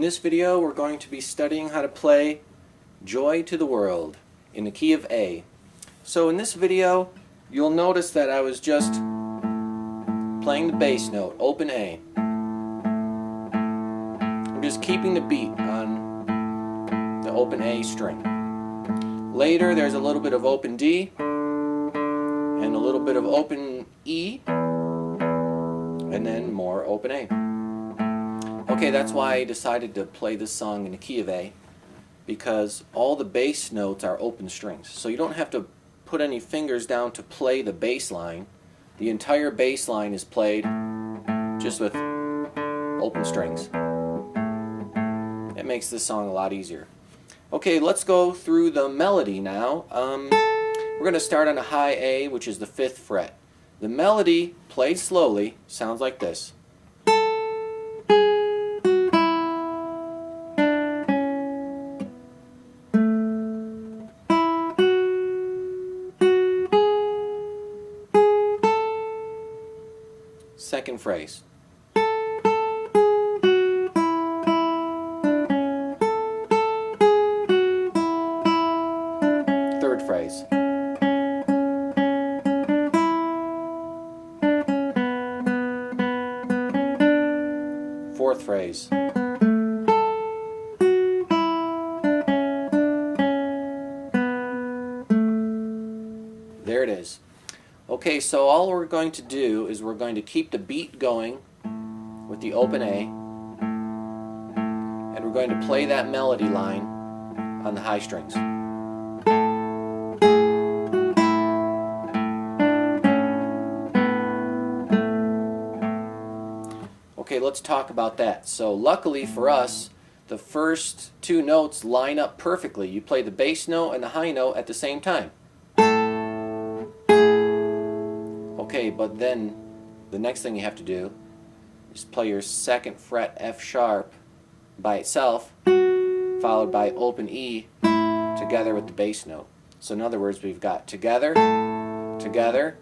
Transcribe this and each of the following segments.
In this video we're going to be studying how to play Joy to the World in the key of A. So in this video you'll notice that I was just playing the bass note, open A. I'm just keeping the beat on the open A string. Later there's a little bit of open D and a little bit of open E and then more open A. Okay, that's why I decided to play this song in the key of A, because all the bass notes are open strings. So you don't have to put any fingers down to play the bass line. The entire bass line is played just with open strings. It makes this song a lot easier. Okay, let's go through the melody now. We're going to start on a high A, which is the 5th fret. The melody, played slowly, sounds like this. Second phrase. Third phrase. Fourth phrase. There it is. Okay, so all we're going to do is we're going to keep the beat going with the open A, and we're going to play that melody line on the high strings. Okay, let's talk about that. So luckily for us, the first two notes line up perfectly. You play the bass note and the high note at the same time. Okay, but then the next thing you have to do is play your 2nd fret F sharp by itself, followed by open E together with the bass note. So in other words, we've got together, together,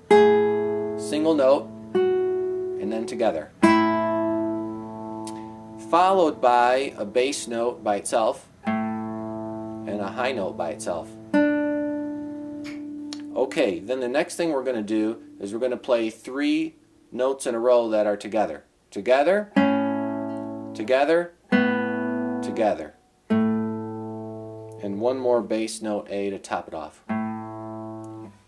single note, and then together, followed by a bass note by itself and a high note by itself. Okay, then the next thing we're going to do is we're going to play 3 notes in a row that are together. Together, together, together. And one more bass note A to top it off.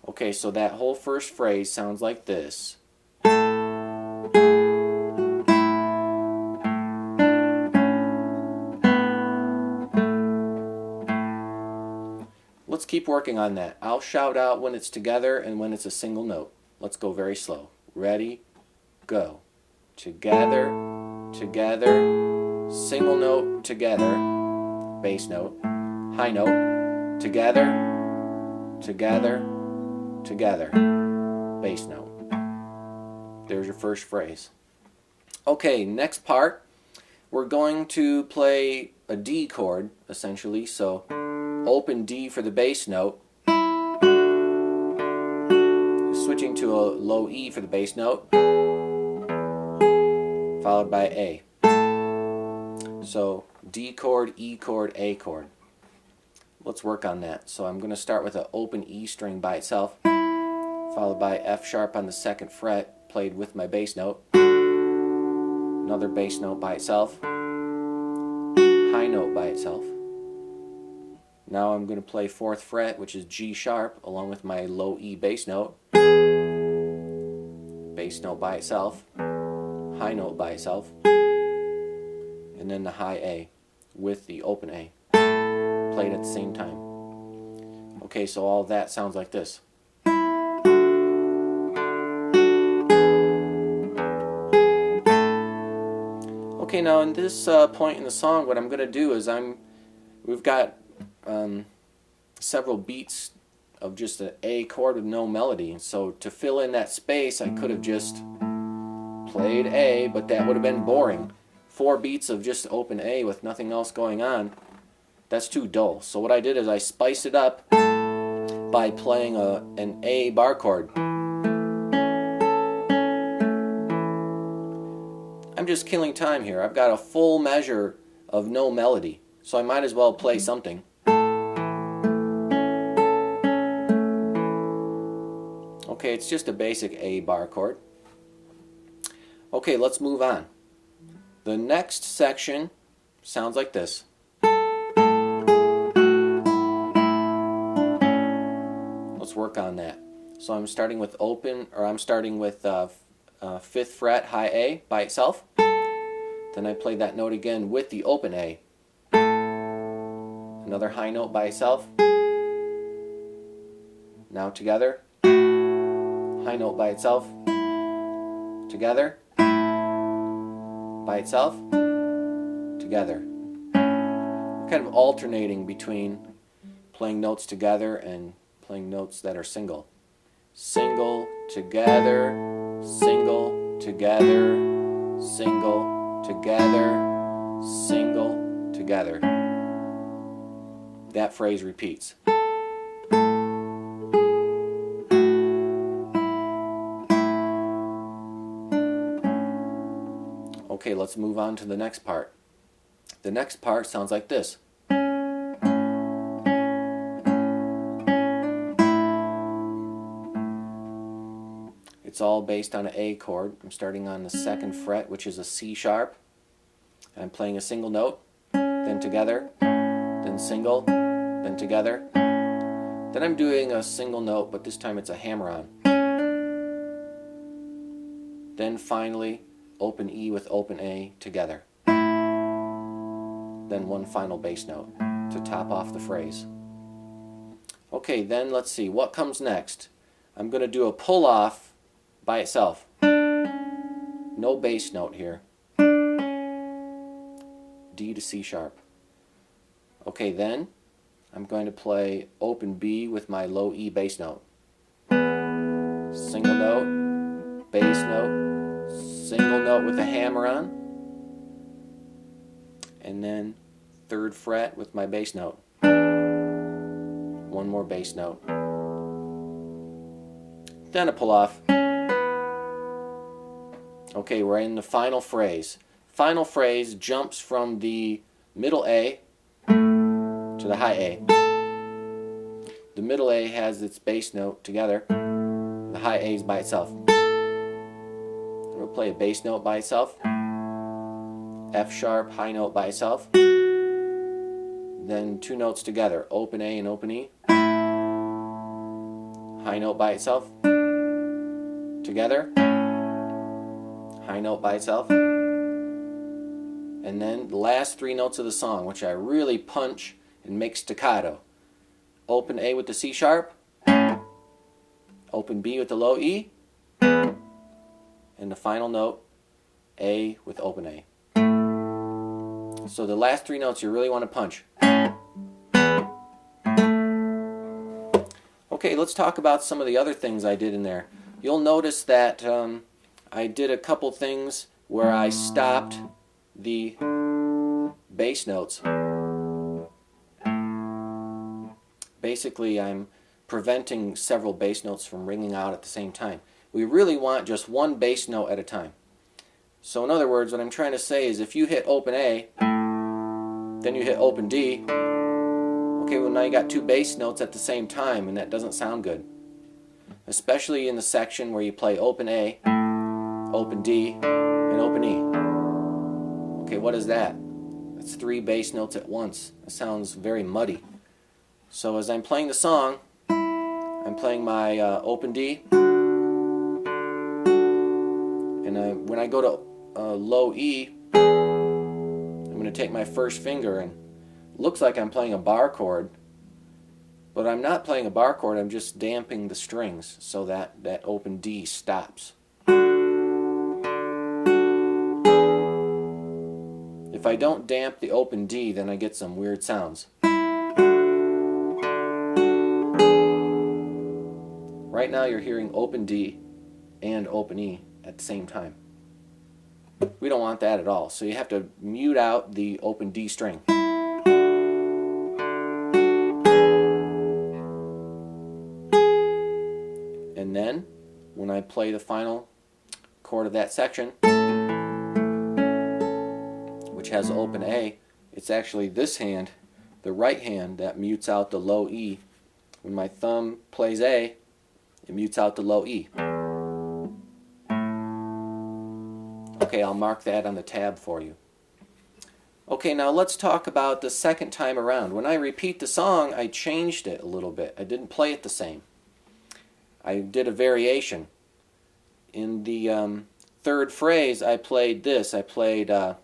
Okay, so that whole first phrase sounds like this. Let's keep working on that. I'll shout out when it's together and when it's a single note. Let's go very slow. Ready, go. Together, together, single note, together, bass note, high note, together, together, together, bass note. There's your first phrase. Okay, next part, we're going to play a D chord, essentially, so open D for the bass note, switching to a low E for the bass note, followed by A. So D chord, E chord, A chord. Let's work on that. So I'm going to start with an open E string by itself, followed by F sharp on the 2nd fret, played with my bass note, another bass note by itself, high note by itself. Now I'm going to play 4th fret, which is G sharp, along with my low E bass note, bass note by itself, high note by itself, and then the high A with the open A, played at the same time. Okay, so all that sounds like this. Okay, now in this point in the song, what I'm going to do is we've got several beats of just an A chord with no melody. So to fill in that space, I could have just played A, but that would have been boring. 4 beats of just open A with nothing else going on, that's too dull. So what I did is I spiced it up by playing an A bar chord. I'm just killing time here. I've got a full measure of no melody. So I might as well play something. Okay, it's just a basic A bar chord. Okay, let's move on. The next section sounds like this. Let's work on that. So I'm starting with fifth fret high A by itself. Then I play that note again with the open A. Another high note by itself. Now together. High note by itself. Together. By itself. Together. We're kind of alternating between playing notes together and playing notes that are single. Single, together, single, together, single, together, single, together. That phrase repeats. Okay, let's move on to the next part. The next part sounds like this. It's all based on an A chord. I'm starting on the second fret, which is a C sharp. And I'm playing a single note, then together, then single, then together. Then I'm doing a single note, but this time it's a hammer-on. Then finally, open E with open A together. Then one final bass note to top off the phrase. Okay, then let's see, what comes next? I'm going to do a pull-off by itself. No bass note here. D to C sharp. Okay, then I'm going to play open B with my low E bass note. Single note, bass note, single note with a hammer on, and then third fret with my bass note. One more bass note. Then a pull off. Okay, we're in the final phrase. Final phrase jumps from the middle A to the high A. The middle A has its bass note together. The high A is by itself. We'll play a bass note by itself. F sharp, high note by itself. Then two notes together, open A and open E. High note by itself. Together. High note by itself. And then the last three notes of the song, which I really punch and make staccato. Open A with the C sharp. Open B with the low E. And the final note, A with open A. So the last three notes you really want to punch. Okay, let's talk about some of the other things I did in there. You'll notice that I did a couple things where I stopped the bass notes. Basically, I'm preventing several bass notes from ringing out at the same time. We really want just one bass note at a time. So in other words, what I'm trying to say is if you hit open A, then you hit open D, okay, well now you got two bass notes at the same time, and that doesn't sound good. Especially in the section where you play open A, open D, and open E. Okay, what is that? That's three bass notes at once. That sounds very muddy. So as I'm playing the song, I'm playing my open D, and when I go to low E, I'm going to take my first finger, and it looks like I'm playing a bar chord, but I'm not playing a bar chord, I'm just damping the strings so that open D stops. If I don't damp the open D, then I get some weird sounds. Right now you're hearing open D and open E at the same time. We don't want that at all, so you have to mute out the open D string. And then, when I play the final chord of that section, which has open A, it's actually this hand, the right hand, that mutes out the low E. When my thumb plays A, it mutes out the low E. Okay, I'll mark that on the tab for you. Okay, now let's talk about the second time around. When I repeat the song, I changed it a little bit. I didn't play it the same. I did a variation. In the third phrase, I played this. I played okay,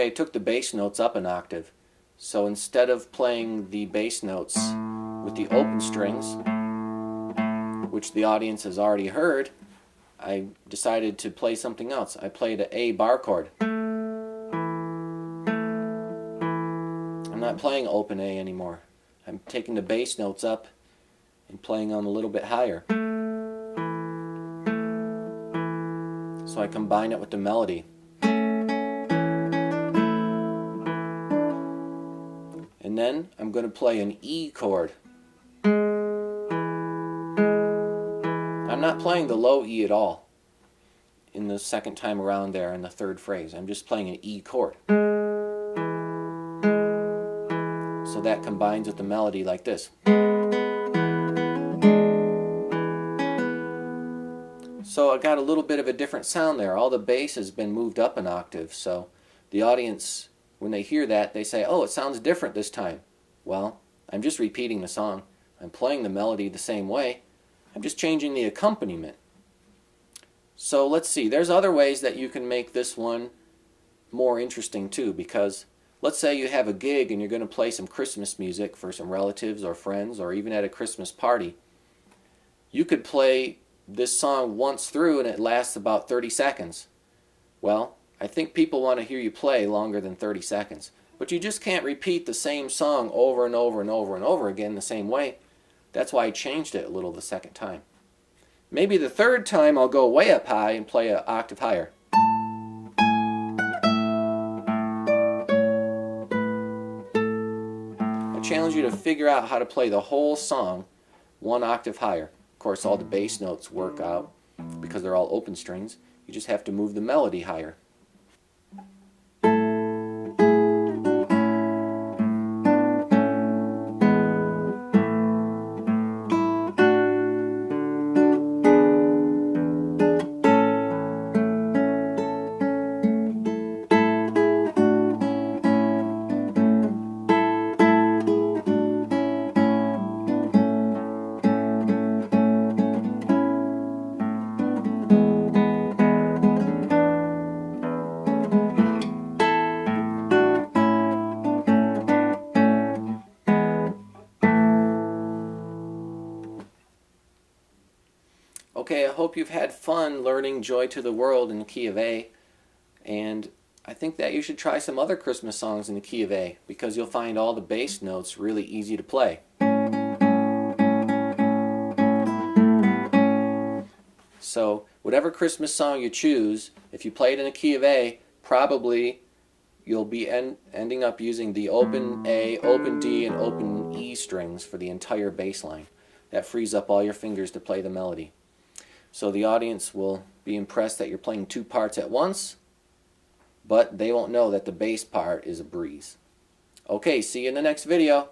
I took the bass notes up an octave. So instead of playing the bass notes with the open strings, which the audience has already heard, I decided to play something else. I played an A bar chord. I'm not playing open A anymore. I'm taking the bass notes up and playing them a little bit higher. So I combine it with the melody. And then I'm going to play an E chord. I'm not playing the low E at all in the second time around there in the third phrase. I'm just playing an E chord. So that combines with the melody like this. So I got a little bit of a different sound there. All the bass has been moved up an octave, so the audience, when they hear that, they say, oh, it sounds different this time. Well, I'm just repeating the song. I'm playing the melody the same way. I'm just changing the accompaniment. So let's see. There's other ways that you can make this one more interesting too, because let's say you have a gig and you're going to play some Christmas music for some relatives or friends, or even at a Christmas party. You could play this song once through and it lasts about 30 seconds. Well, I think people want to hear you play longer than 30 seconds. But you just can't repeat the same song over and over and over and over again the same way. That's why I changed it a little the second time. Maybe the third time I'll go way up high and play an octave higher. I challenge you to figure out how to play the whole song one octave higher. Of course, all the bass notes work out because they're all open strings. You just have to move the melody higher. Okay, I hope you've had fun learning Joy to the World in the key of A, and I think that you should try some other Christmas songs in the key of A, because you'll find all the bass notes really easy to play. So whatever Christmas song you choose, if you play it in the key of A, probably you'll be ending up using the open A, open D, and open E strings for the entire bass line. That frees up all your fingers to play the melody. So the audience will be impressed that you're playing two parts at once, but they won't know that the bass part is a breeze. Okay, see you in the next video.